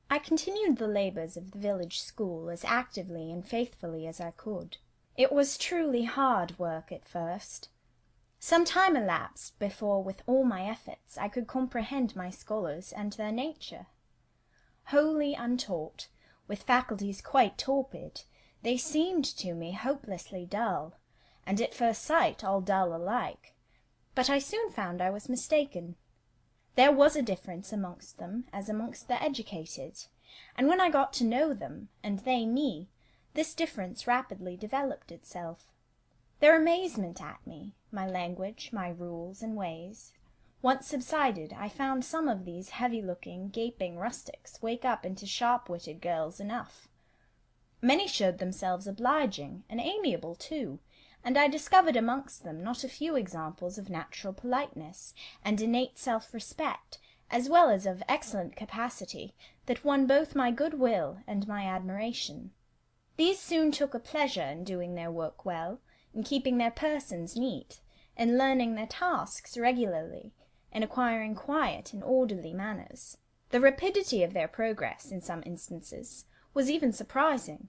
I continued the labours of the village school as actively and faithfully as I could. It was truly hard work at first. Some time elapsed before, with all my efforts, I could comprehend my scholars and their nature. Wholly untaught, with faculties quite torpid, they seemed to me hopelessly dull, and at first sight all dull alike. But I soon found I was mistaken. There was a difference amongst them as amongst the educated, and when I got to know them, and they me, this difference rapidly developed itself. Their amazement at me, my language, my rules and ways, once subsided, I found some of these heavy-looking, gaping rustics wake up into sharp-witted girls enough. Many showed themselves obliging, and amiable too, and I discovered amongst them not a few examples of natural politeness and innate self-respect, as well as of excellent capacity, that won both my good-will and my admiration. These soon took a pleasure in doing their work well, in keeping their persons neat, in learning their tasks regularly, in acquiring quiet and orderly manners. The rapidity of their progress, in some instances, was even surprising,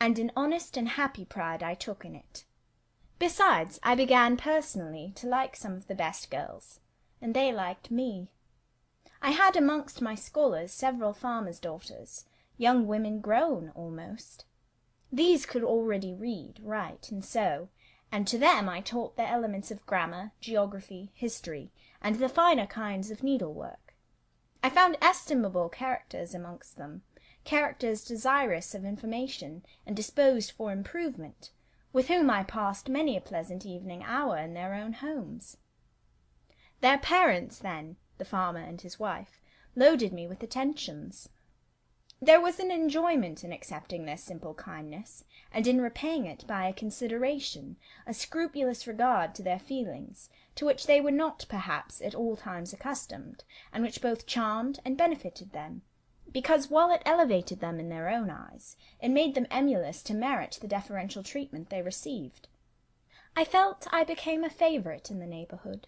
and an honest and happy pride I took in it. Besides, I began personally to like some of the best girls, and they liked me. I had amongst my scholars several farmers' daughters, young women grown almost. These could already read, write, and sew, and to them I taught the elements of grammar, geography, history, and the finer kinds of needlework. I found estimable characters amongst them, characters desirous of information and disposed for improvement, with whom I passed many a pleasant evening hour in their own homes. Their parents, then, the farmer and his wife, loaded me with attentions. There was an enjoyment in accepting their simple kindness, and in repaying it by a consideration, a scrupulous regard to their feelings, to which they were not, perhaps, at all times accustomed, and which both charmed and benefited them, because, while it elevated them in their own eyes, it made them emulous to merit the deferential treatment they received. I felt I became a favourite in the neighbourhood.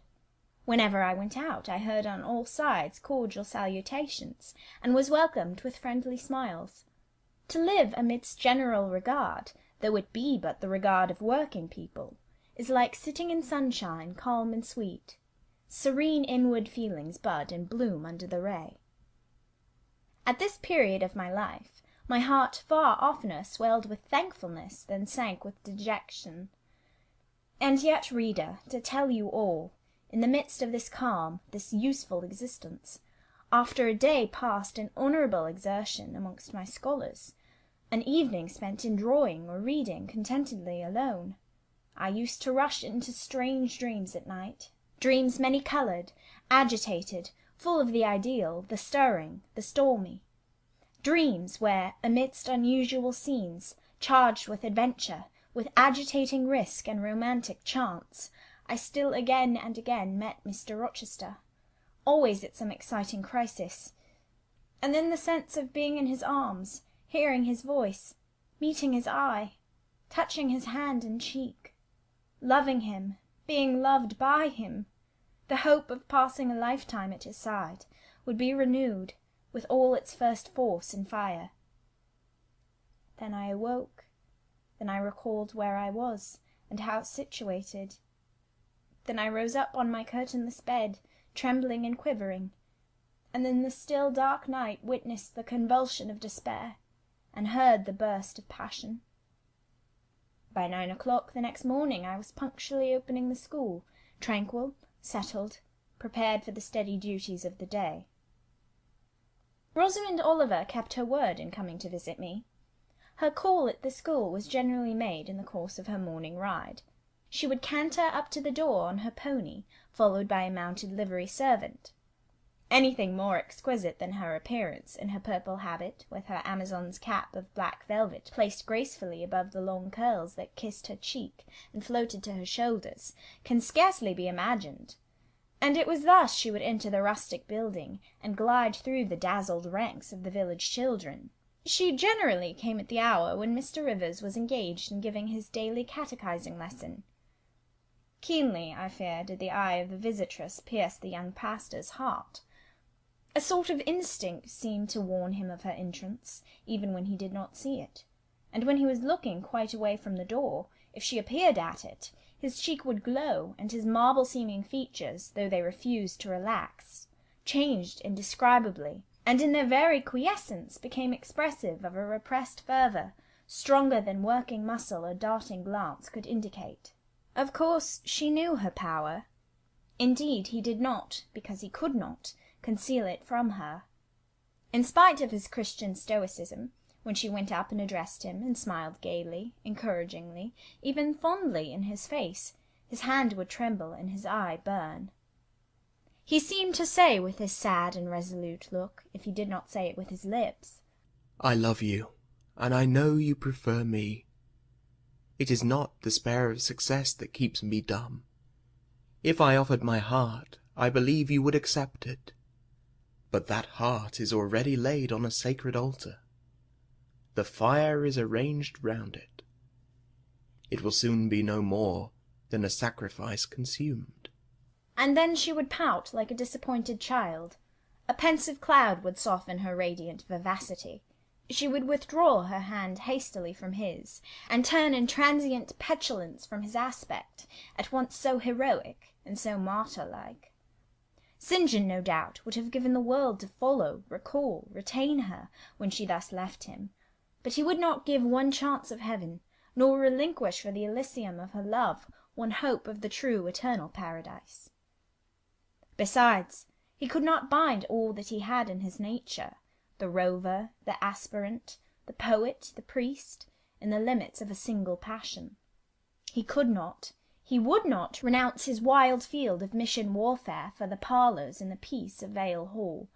Whenever I went out, I heard on all sides cordial salutations, and was welcomed with friendly smiles. To live amidst general regard, though it be but the regard of working people, is like sitting in sunshine, calm and sweet. Serene inward feelings bud and bloom under the ray. At this period of my life, my heart far oftener swelled with thankfulness than sank with dejection. And yet, reader, to tell you all, in the midst of this calm, this useful existence, after a day passed in honourable exertion amongst my scholars, an evening spent in drawing or reading contentedly alone, I used to rush into strange dreams at night, dreams many-coloured, agitated, full of the ideal, the stirring, the stormy, dreams where, amidst unusual scenes, charged with adventure, with agitating risk and romantic chance, I still again and again met Mr Rochester, always at some exciting crisis, and then the sense of being in his arms, hearing his voice, meeting his eye, touching his hand and cheek, loving him, being loved by him, the hope of passing a lifetime at his side, would be renewed with all its first force and fire. Then I awoke. Then I recalled where I was, and how situated. Then I rose up on my curtainless bed, trembling and quivering, and in the still dark night witnessed the convulsion of despair, and heard the burst of passion. By 9 o'clock the next morning I was punctually opening the school, tranquil, settled, prepared for the steady duties of the day. Rosamond Oliver kept her word in coming to visit me. Her call at the school was generally made in the course of her morning ride. She would canter up to the door on her pony, followed by a mounted livery servant. Anything more exquisite than her appearance, in her purple habit, with her Amazon's cap of black velvet placed gracefully above the long curls that kissed her cheek and floated to her shoulders, can scarcely be imagined. And it was thus she would enter the rustic building, and glide through the dazzled ranks of the village children. She generally came at the hour when Mr Rivers was engaged in giving his daily catechizing lesson. Keenly, I fear, did the eye of the visitress pierce the young pastor's heart. A sort of instinct seemed to warn him of her entrance, even when he did not see it, and when he was looking quite away from the door, if she appeared at it, his cheek would glow, and his marble-seeming features, though they refused to relax, changed indescribably, and in their very quiescence became expressive of a repressed fervour, stronger than working muscle or darting glance could indicate. Of course she knew her power. Indeed, he did not, because he could not, conceal it from her. In spite of his Christian stoicism, when she went up and addressed him, and smiled gaily, encouragingly, even fondly in his face, his hand would tremble and his eye burn. He seemed to say with his sad and resolute look, if he did not say it with his lips, "I love you, and I know you prefer me. It is not despair of success that keeps me dumb. If I offered my heart, I believe you would accept it. But that heart is already laid on a sacred altar. The fire is arranged round it. It will soon be no more than a sacrifice consumed." And then she would pout like a disappointed child. A pensive cloud would soften her radiant vivacity. She would withdraw her hand hastily from his, and turn in transient petulance from his aspect, at once so heroic and so martyr-like. St. John, no doubt, would have given the world to follow, recall, retain her, when she thus left him, but he would not give one chance of heaven, nor relinquish for the Elysium of her love one hope of the true eternal paradise. Besides, he could not bind all that he had in his nature, the rover, the aspirant, the poet, the priest, in the limits of a single passion. He could not, he would not renounce his wild field of mission warfare for the parlours and the peace of Vale Hall.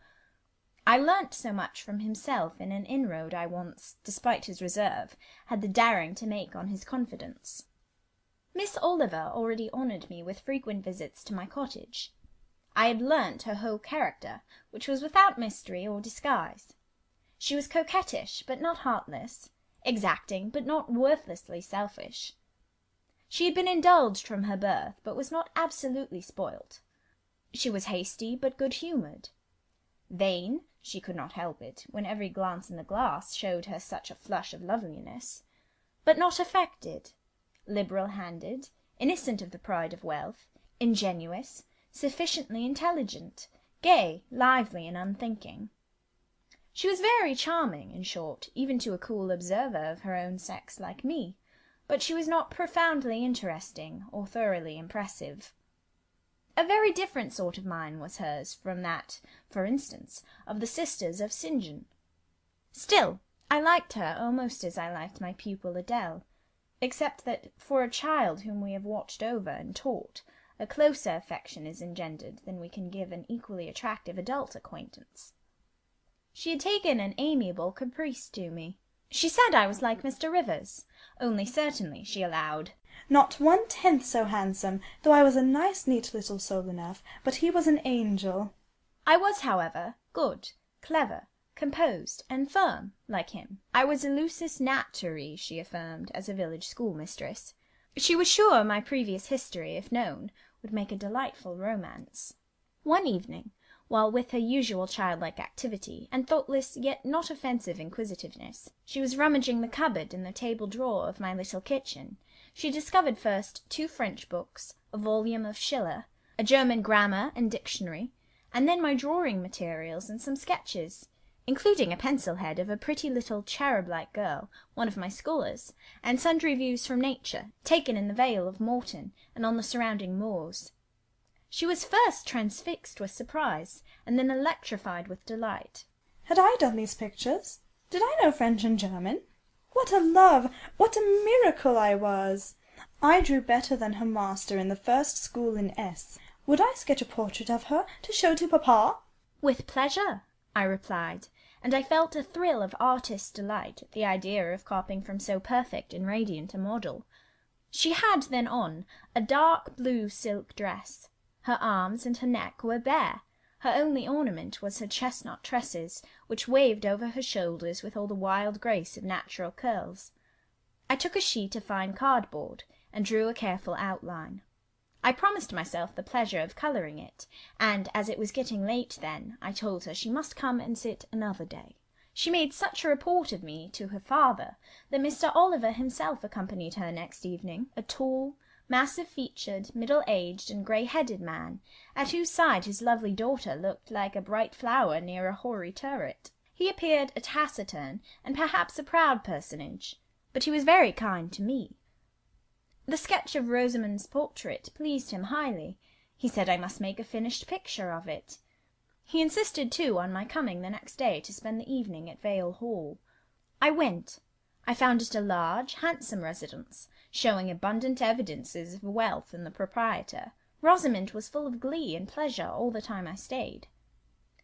I learnt so much from himself in an inroad I once, despite his reserve, had the daring to make on his confidence. Miss Oliver already honoured me with frequent visits to my cottage. I had learnt her whole character, which was without mystery or disguise. She was coquettish, but not heartless, exacting, but not worthlessly selfish. She had been indulged from her birth, but was not absolutely spoilt. She was hasty, but good-humoured. Vain, she could not help it, when every glance in the glass showed her such a flush of loveliness, but not affected, liberal-handed, innocent of the pride of wealth, ingenuous, sufficiently intelligent, gay, lively, and unthinking. She was very charming, in short, even to a cool observer of her own sex like me, but she was not profoundly interesting or thoroughly impressive. A very different sort of mind was hers from that, for instance, of the sisters of St. John. Still, I liked her almost as I liked my pupil Adèle, except that for a child whom we have watched over and taught, a closer affection is engendered than we can give an equally attractive adult acquaintance. She had taken an amiable caprice to me. She said I was like Mr. Rivers, only certainly, she allowed, "Not 1/10 so handsome, though I was a nice neat little soul enough, but he was an angel." I was, however, good, clever, composed, and firm, like him. I was a lusus naturae, she affirmed, as a village schoolmistress. She was sure my previous history, if known, would make a delightful romance. One evening, while with her usual childlike activity, and thoughtless yet not offensive inquisitiveness, she was rummaging the cupboard in the table drawer of my little kitchen, she discovered first 2 French books, a volume of Schiller, a German grammar and dictionary, and then my drawing materials and some sketches, including a pencil-head of a pretty little cherub-like girl, one of my scholars, and sundry views from nature, taken in the Vale of Morton and on the surrounding moors. She was first transfixed with surprise, and then electrified with delight. Had I done these pictures? Did I know French and German? What a love! What a miracle I was! I drew better than her master in the first school in S. Would I sketch a portrait of her to show to papa? With pleasure, I replied, and I felt a thrill of artist's delight at the idea of copying from so perfect and radiant a model. She had then on a dark blue silk dress. Her arms and her neck were bare. Her only ornament was her chestnut tresses, which waved over her shoulders with all the wild grace of natural curls. I took a sheet of fine cardboard, and drew a careful outline. I promised myself the pleasure of colouring it, and as it was getting late then, I told her she must come and sit another day. She made such a report of me to her father that Mr. Oliver himself accompanied her next evening, a tall, massive-featured, middle-aged, and grey-headed man, at whose side his lovely daughter looked like a bright flower near a hoary turret. He appeared a taciturn and perhaps a proud personage, but he was very kind to me. The sketch of Rosamond's portrait pleased him highly. He said I must make a finished picture of it. He insisted, too, on my coming the next day to spend the evening at Vale Hall. I went. I found it a large, handsome residence, showing abundant evidences of wealth in the proprietor. Rosamond was full of glee and pleasure all the time I stayed.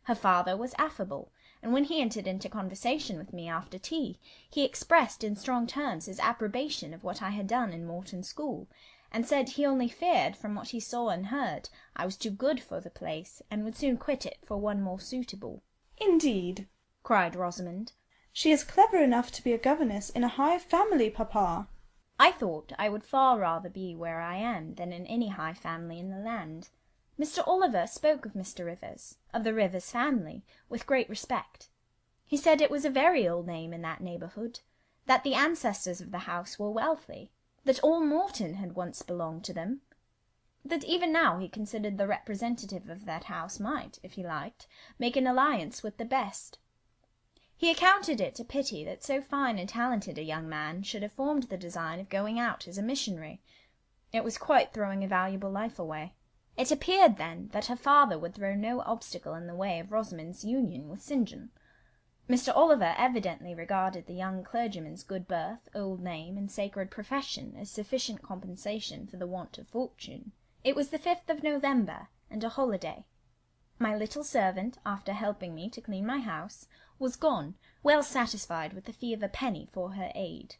Her father was affable, and when he entered into conversation with me after tea, he expressed in strong terms his approbation of what I had done in Morton School, and said he only feared, from what he saw and heard, I was too good for the place, and would soon quit it for one more suitable. "Indeed," cried Rosamond. "she is clever enough to be a governess in a high family, papa." I thought I would far rather be where I am than in any high family in the land. Mr. Oliver spoke of Mr. Rivers, of the Rivers family, with great respect. He said it was a very old name in that neighbourhood, that the ancestors of the house were wealthy, that all Morton had once belonged to them, that even now he considered the representative of that house might, if he liked, make an alliance with the best. He accounted it a pity that so fine and talented a young man should have formed the design of going out as a missionary. It was quite throwing a valuable life away. It appeared, then, that her father would throw no obstacle in the way of Rosamond's union with St. John. Mr. Oliver evidently regarded the young clergyman's good birth, old name, and sacred profession as sufficient compensation for the want of fortune. It was the 5th of November, and a holiday. My little servant, after helping me to clean my house, was gone, well satisfied with the fee of a penny for her aid.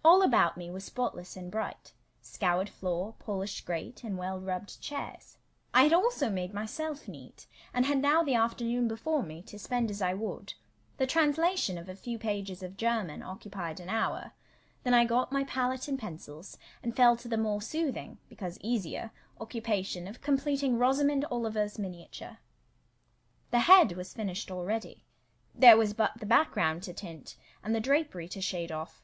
All about me was spotless and bright, scoured floor, polished grate, and well-rubbed chairs. I had also made myself neat, and had now the afternoon before me to spend as I would. The translation of a few pages of German occupied an hour. Then I got my palette and pencils, and fell to the more soothing, because easier, occupation of completing Rosamond Oliver's miniature. The head was finished already. There was but the background to tint, and the drapery to shade off.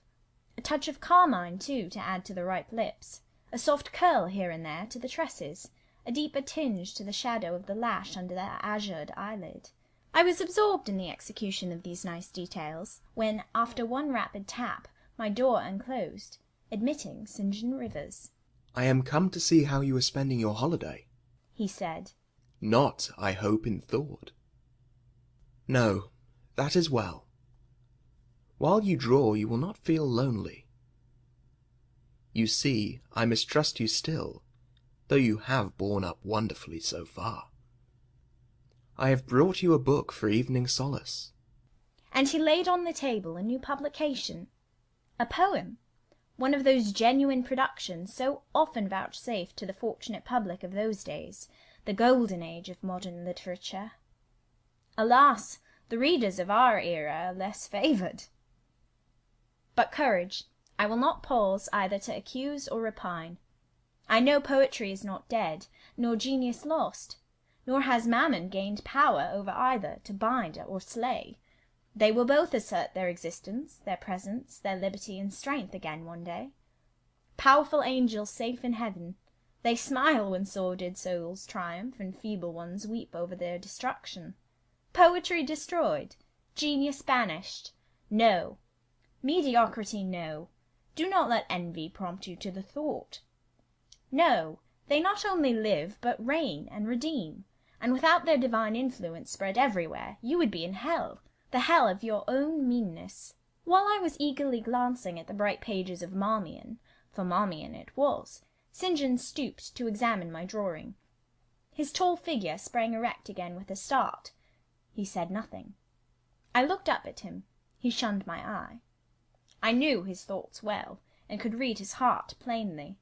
A touch of carmine, too, to add to the ripe lips, a soft curl here and there to the tresses, a deeper tinge to the shadow of the lash under the azured eyelid. I was absorbed in the execution of these nice details, when, after one rapid tap, my door unclosed, admitting St. John Rivers. "I am come to see how you are spending your holiday," he said. "Not, I hope, in thought." "No, that is well. While you draw, you will not feel lonely. You see, I mistrust you still, though you have borne up wonderfully so far. I have brought you a book for evening solace." And he laid on the table a new publication, a poem, one of those genuine productions so often vouchsafed to the fortunate public of those days, the golden age of modern literature. Alas, the readers of our era are less favoured. But courage, I will not pause either to accuse or repine. I know poetry is not dead, nor genius lost, nor has Mammon gained power over either to bind or slay. They will both assert their existence, their presence, their liberty and strength again one day. Powerful angels safe in heaven, they smile when sordid souls triumph and feeble ones weep over their destruction. Poetry destroyed, genius banished. No. Mediocrity, no. Do not let envy prompt you to the thought. No, they not only live, but reign and redeem, and without their divine influence spread everywhere, you would be in hell, the hell of your own meanness. While I was eagerly glancing at the bright pages of Marmion, for Marmion it was, St. John stooped to examine my drawing. His tall figure sprang erect again with a start. He said nothing. I looked up at him. He shunned my eye. I knew his thoughts well, and could read his heart plainly.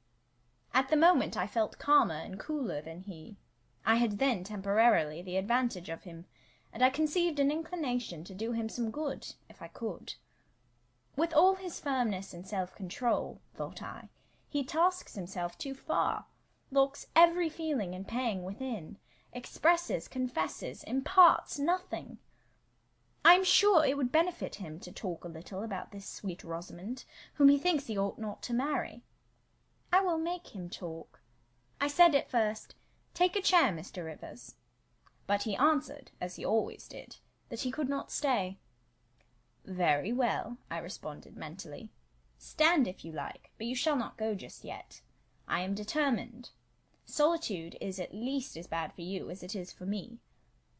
At the moment I felt calmer and cooler than he. I had then temporarily the advantage of him, and I conceived an inclination to do him some good, if I could. With all his firmness and self-control, thought I, he tasks himself too far. looks every feeling and pang within, expresses, confesses, imparts nothing. I am sure it would benefit him to talk a little about this sweet Rosamond, whom he thinks he ought not to marry. I will make him talk. I said at first, 'Take a chair, Mr. Rivers.' But he answered, as he always did, that he could not stay. 'Very well,' I responded mentally. 'Stand if you like, but you shall not go just yet. I am determined. Solitude is at least as bad for you as it is for me.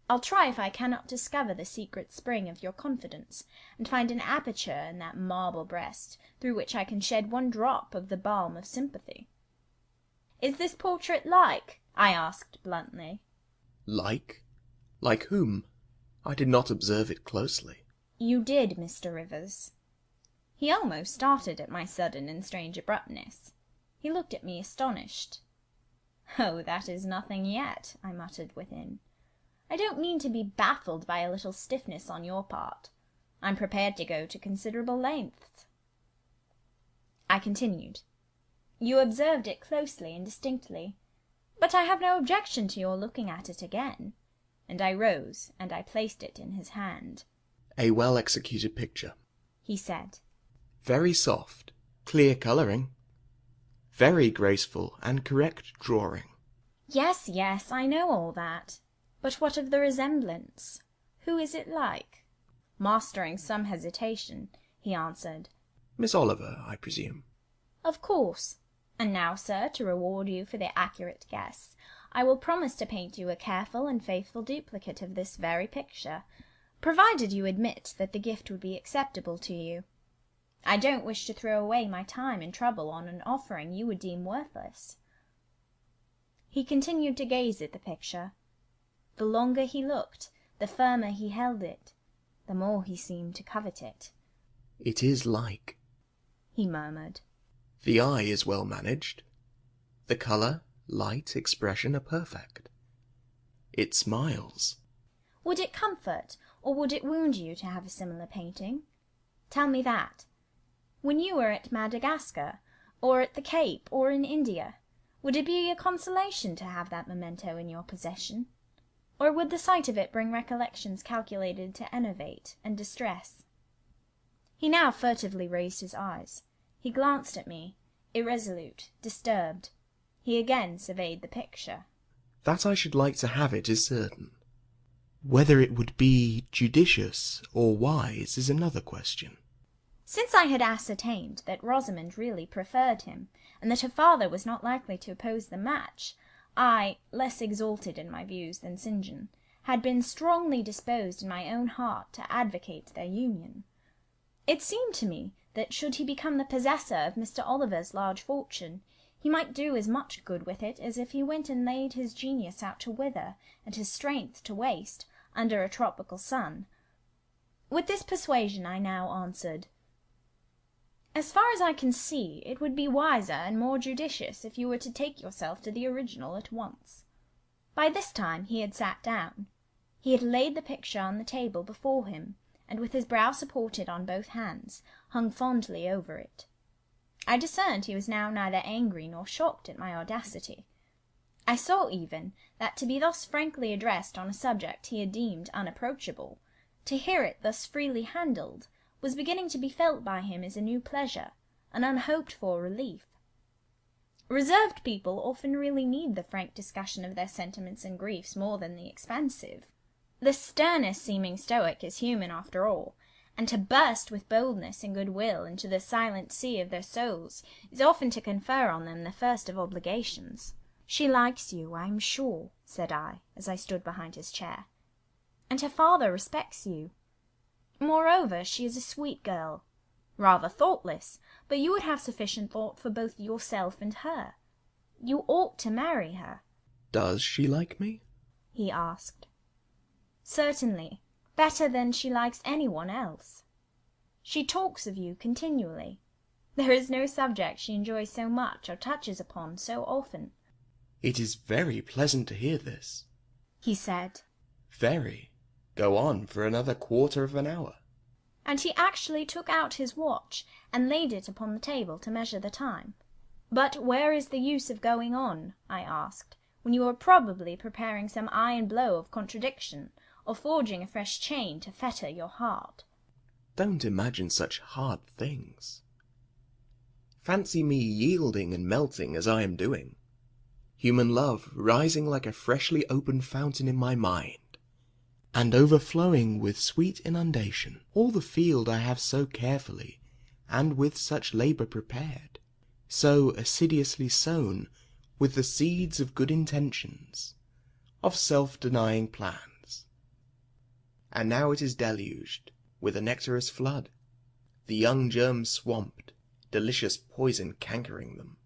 I'll try if I cannot discover the secret spring of your confidence, and find an aperture in that marble breast through which I can shed one drop of the balm of sympathy.' 'Is this portrait like?' I asked bluntly. Like? Like whom? I did not observe it closely. 'You did, Mr. Rivers.' He almost started at my sudden and strange abruptness. He looked at me astonished. 'Oh, that is nothing yet,' I muttered within. 'I don't mean to be baffled by a little stiffness on your part. I'm prepared to go to considerable lengths.' I continued. 'You observed it closely and distinctly, but I have no objection to your looking at it again.' And I rose, and I placed it in his hand. 'A well-executed picture,' he said. 'Very soft, clear colouring, very graceful and correct drawing.' 'Yes, yes, I know all that. But what of the resemblance? Who is it like?' Mastering some hesitation, he answered, 'Miss Oliver, I presume.' 'Of course. And now, sir, to reward you for the accurate guess, I will promise to paint you a careful and faithful duplicate of this very picture, provided you admit that the gift would be acceptable to you. I don't wish to throw away my time and trouble on an offering you would deem worthless.' He continued to gaze at the picture. The longer he looked, the firmer he held it, the more he seemed to covet it. 'It is like,' he murmured. 'The eye is well managed. The colour, light, expression are perfect. It smiles.' 'Would it comfort, or would it wound you to have a similar painting? Tell me that. When you were at Madagascar, or at the Cape, or in India, would it be a consolation to have that memento in your possession? Or would the sight of it bring recollections calculated to enervate and distress?' He now furtively raised his eyes. He glanced at me, irresolute, disturbed. He again surveyed the picture. 'That I should like to have it is certain. Whether it would be judicious or wise is another question.' Since I had ascertained that Rosamond really preferred him, and that her father was not likely to oppose the match, I, less exalted in my views than St. John, had been strongly disposed in my own heart to advocate their union. It seemed to me that should he become the possessor of Mr. Oliver's large fortune, he might do as much good with it as if he went and laid his genius out to wither, and his strength to waste, under a tropical sun. With this persuasion I now answered, 'As far as I can see, it would be wiser and more judicious if you were to take yourself to the original at once.' By this time he had sat down. He had laid the picture on the table before him, and with his brow supported on both hands, hung fondly over it. I discerned he was now neither angry nor shocked at my audacity. I saw even that to be thus frankly addressed on a subject he had deemed unapproachable, to hear it thus freely handled, was beginning to be felt by him as a new pleasure, an unhoped-for relief. Reserved people often really need the frank discussion of their sentiments and griefs more than the expansive. The sternest seeming stoic is human after all, and to burst with boldness and goodwill into the silent sea of their souls is often to confer on them the first of obligations. 'She likes you, I am sure,' said I, as I stood behind his chair, 'and her father respects you. Moreover, she is a sweet girl, rather thoughtless, but you would have sufficient thought for both yourself and her. You ought to marry her.' 'Does she like me?' he asked. 'Certainly, better than she likes anyone else. She talks of you continually. There is no subject she enjoys so much or touches upon so often.' 'It is very pleasant to hear this,' he said. 'Very. Go on for another quarter of an hour.' And he actually took out his watch and laid it upon the table to measure the time. But where is the use of going on, I asked, when you are probably preparing some iron blow of contradiction, or forging a fresh chain to fetter your heart? Don't imagine such hard things. Fancy me yielding and melting as I am doing. Human love rising like a freshly opened fountain in my mind, and overflowing with sweet inundation all the field I have so carefully and with such labour prepared, so assiduously sown with the seeds of good intentions, of self-denying plans. And now it is deluged with a nectarous flood, the young germs swamped, delicious poison cankering them.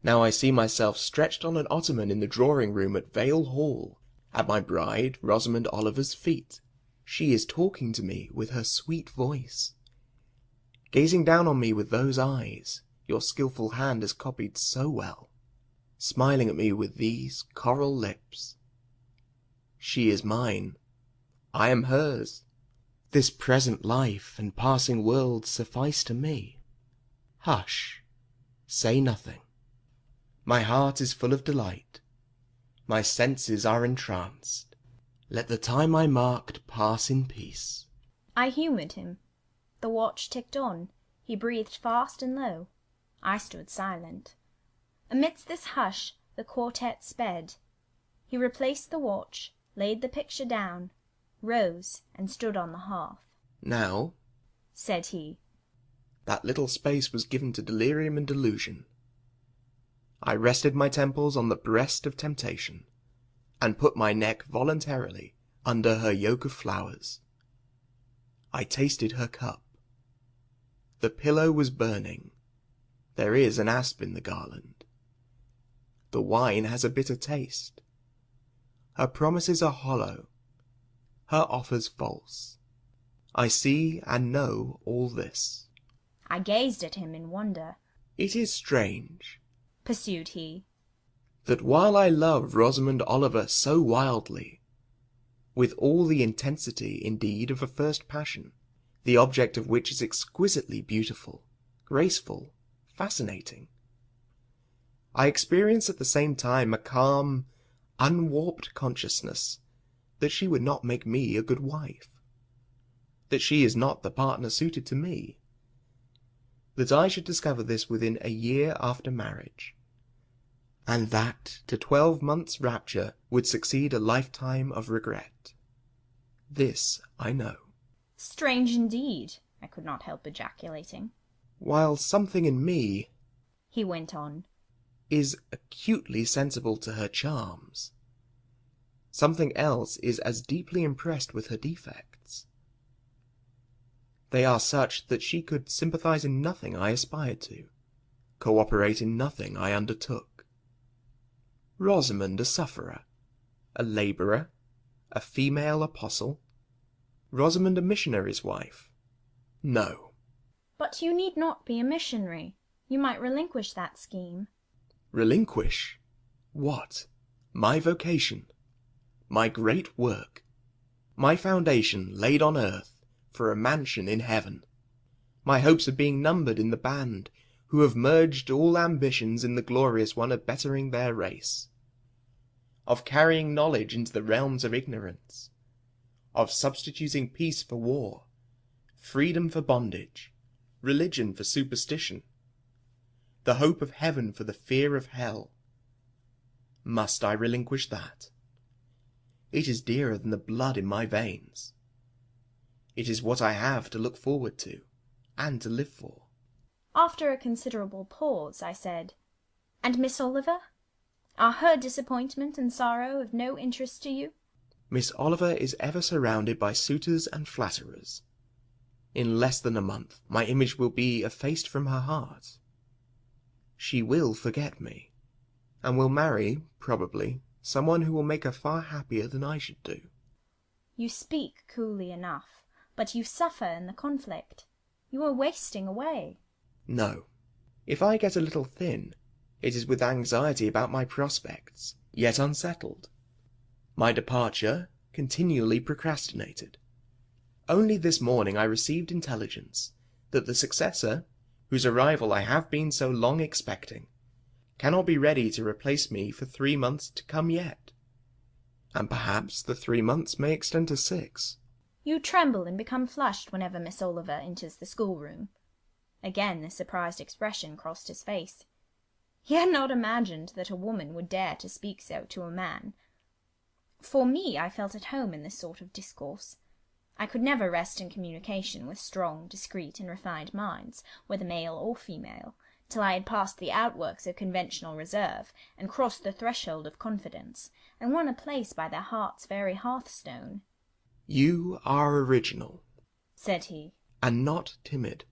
Now I see myself stretched on an ottoman in the drawing-room at Vale Hall, at my bride Rosamond Oliver's feet. She is talking to me with her sweet voice, gazing down on me with those eyes your skilful hand has copied so well, smiling at me with these coral lips. She is mine, I am hers. This present life and passing world suffice to me. Hush, say nothing. My heart is full of delight, my senses are entranced. Let the time I marked pass in peace. I humoured him. The watch ticked on. He breathed fast and low. I stood silent. Amidst this hush the quartet sped. He replaced the watch, laid the picture down, rose and stood on the hearth. Now, said he, that little space was given to delirium and delusion. I rested my temples on the breast of temptation, and put my neck voluntarily under her yoke of flowers. I tasted her cup. The pillow was burning. There is an asp in the garland. The wine has a bitter taste. Her promises are hollow, her offers false. I see and know all this. I gazed at him in wonder. It is strange, pursued he, that while I love Rosamond Oliver so wildly, with all the intensity, indeed, of a first passion, the object of which is exquisitely beautiful, graceful, fascinating, I experience at the same time a calm, unwarped consciousness that she would not make me a good wife, that she is not the partner suited to me, that I should discover this within a year after marriage, and that to 12 months' rapture would succeed a lifetime of regret. This I know. Strange indeed, I could not help ejaculating. While something in me, he went on, is acutely sensible to her charms, something else is as deeply impressed with her defects. They are such that she could sympathize in nothing I aspired to, co-operate in nothing I undertook. Rosamond a sufferer, a labourer, a female apostle, Rosamond a missionary's wife? No. But you need not be a missionary. You might relinquish that scheme. Relinquish? What? My vocation? My great work? My foundation laid on earth for a mansion in heaven? My hopes of being numbered in the band who have merged all ambitions in the glorious one of bettering their race, of carrying knowledge into the realms of ignorance, of substituting peace for war, freedom for bondage, religion for superstition, the hope of heaven for the fear of hell. Must I relinquish that? It is dearer than the blood in my veins. It is what I have to look forward to, and to live for. After a considerable pause, I said, And Miss Oliver? Are her disappointment and sorrow of no interest to you? Miss Oliver is ever surrounded by suitors and flatterers. In less than a month, my image will be effaced from her heart. She will forget me, and will marry, probably, someone who will make her far happier than I should do. You speak coolly enough, but you suffer in the conflict. You are wasting away. No. If I get a little thin, it is with anxiety about my prospects, yet unsettled. My departure continually procrastinated. Only this morning I received intelligence that the successor, whose arrival I have been so long expecting, cannot be ready to replace me for 3 months to come yet. And perhaps the 3 months may extend to 6. You tremble and become flushed whenever Miss Oliver enters the schoolroom. Again the surprised expression crossed his face. He had not imagined that a woman would dare to speak so to a man. For me, I felt at home in this sort of discourse. I could never rest in communication with strong, discreet, and refined minds, whether male or female, till I had passed the outworks of conventional reserve, and crossed the threshold of confidence, and won a place by their heart's very hearthstone. You are original, said he, and not timid.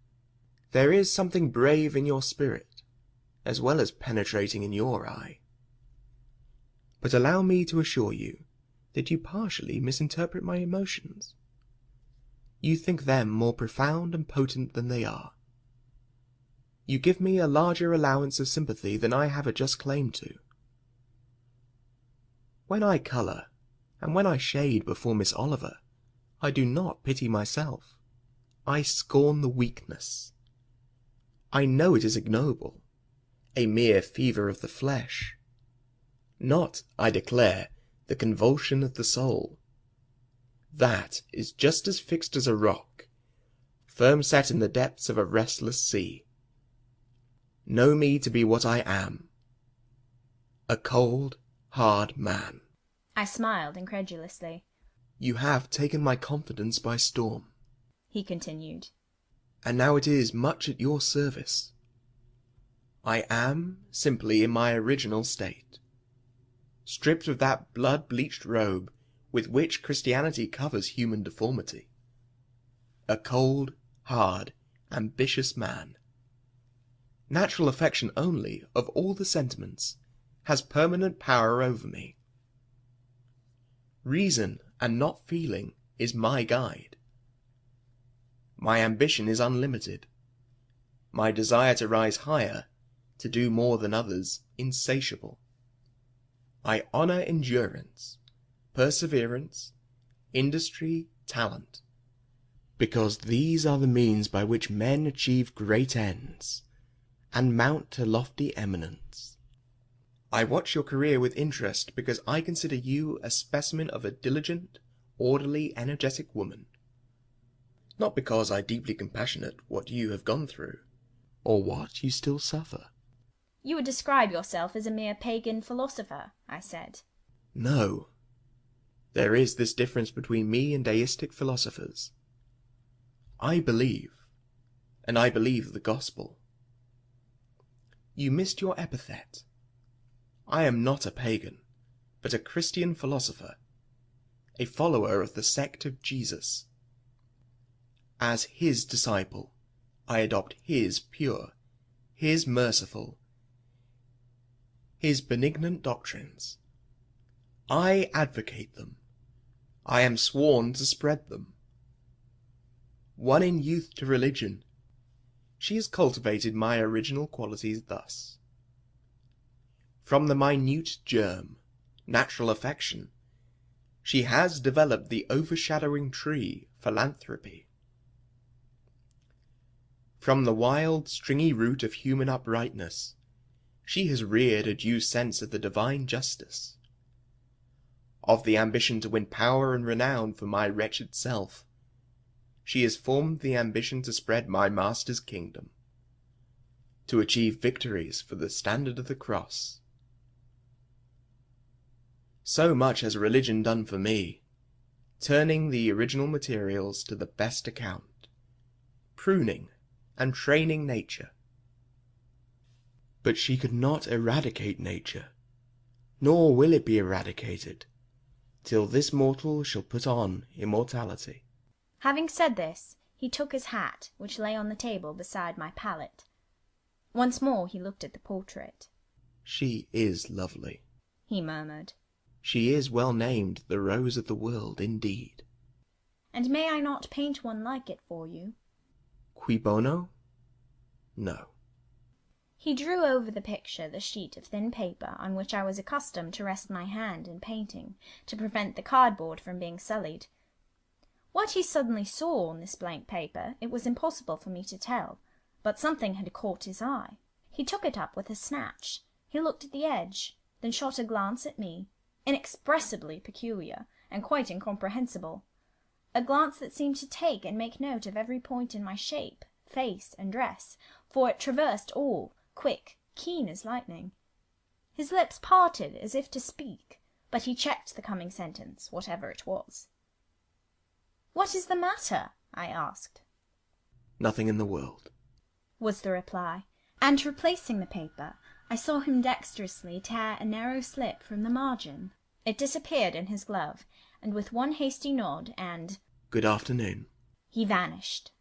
There is something brave in your spirit, as well as penetrating in your eye. But allow me to assure you that you partially misinterpret my emotions. You think them more profound and potent than they are. You give me a larger allowance of sympathy than I have a just claim to. When I colour, and when I shade before Miss Oliver, I do not pity myself. I scorn the weakness. I know it is ignoble, a mere fever of the flesh. Not, I declare, the convulsion of the soul. That is just as fixed as a rock, firm set in the depths of a restless sea. Know me to be what I am, a cold, hard man. I smiled incredulously. You have taken my confidence by storm, he continued, and now it is much at your service. I am simply in my original state, stripped of that blood-bleached robe with which Christianity covers human deformity. A cold, hard, ambitious man. Natural affection only, of all the sentiments, has permanent power over me. Reason, and not feeling, is my guide. My ambition is unlimited. My desire to rise higher, to do more than others, insatiable. I honour endurance, perseverance, industry, talent, because these are the means by which men achieve great ends, and mount to lofty eminence. I watch your career with interest because I consider you a specimen of a diligent, orderly, energetic woman. Not because I deeply compassionate what you have gone through, or what you still suffer. You would describe yourself as a mere pagan philosopher, I said. No. There is this difference between me and deistic philosophers. I believe, and I believe the gospel. You missed your epithet. I am not a pagan, but a Christian philosopher, a follower of the sect of Jesus. As his disciple, I adopt his pure, his merciful, his benignant doctrines. I advocate them. I am sworn to spread them. Won in youth to religion, she has cultivated my original qualities thus. From the minute germ, natural affection, she has developed the overshadowing tree, philanthropy. From the wild, stringy root of human uprightness, she has reared a due sense of the divine justice. Of the ambition to win power and renown for my wretched self, she has formed the ambition to spread my Master's kingdom, to achieve victories for the standard of the cross. So much has religion done for me, turning the original materials to the best account, pruning and training nature. But she could not eradicate nature, nor will it be eradicated, till this mortal shall put on immortality. Having said this, he took his hat, which lay on the table beside my pallet. Once more he looked at the portrait. She is lovely, he murmured. She is well named the Rose of the World, indeed. And may I not paint one like it for you? Cui bono? No. He drew over the picture the sheet of thin paper on which I was accustomed to rest my hand in painting, to prevent the cardboard from being sullied. What he suddenly saw on this blank paper it was impossible for me to tell. but something had caught his eye. He took it up with a snatch. He looked at the edge, then shot a glance at me, inexpressibly peculiar, and quite incomprehensible. A glance that seemed to take and make note of every point in my shape, face, and dress, for it traversed all, quick, keen as lightning. His lips parted as if to speak, but he checked the coming sentence, whatever it was. "What is the matter?" I asked. "Nothing in the world," was the reply, and replacing the paper, I saw him dexterously tear a narrow slip from the margin. It disappeared in his glove, and with one hasty nod and "Good afternoon," he vanished.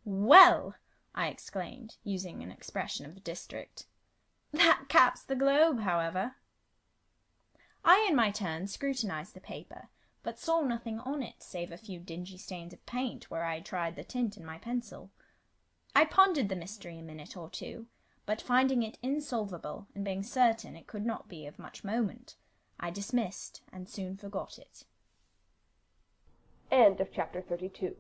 "Well," I exclaimed, using an expression of the district, "that caps the globe, however." I in my turn scrutinized the paper, but saw nothing on it save a few dingy stains of paint where I had tried the tint in my pencil. I pondered the mystery a minute or two, but finding it insolvable, and being certain it could not be of much moment, I dismissed and soon forgot it. End of chapter 32.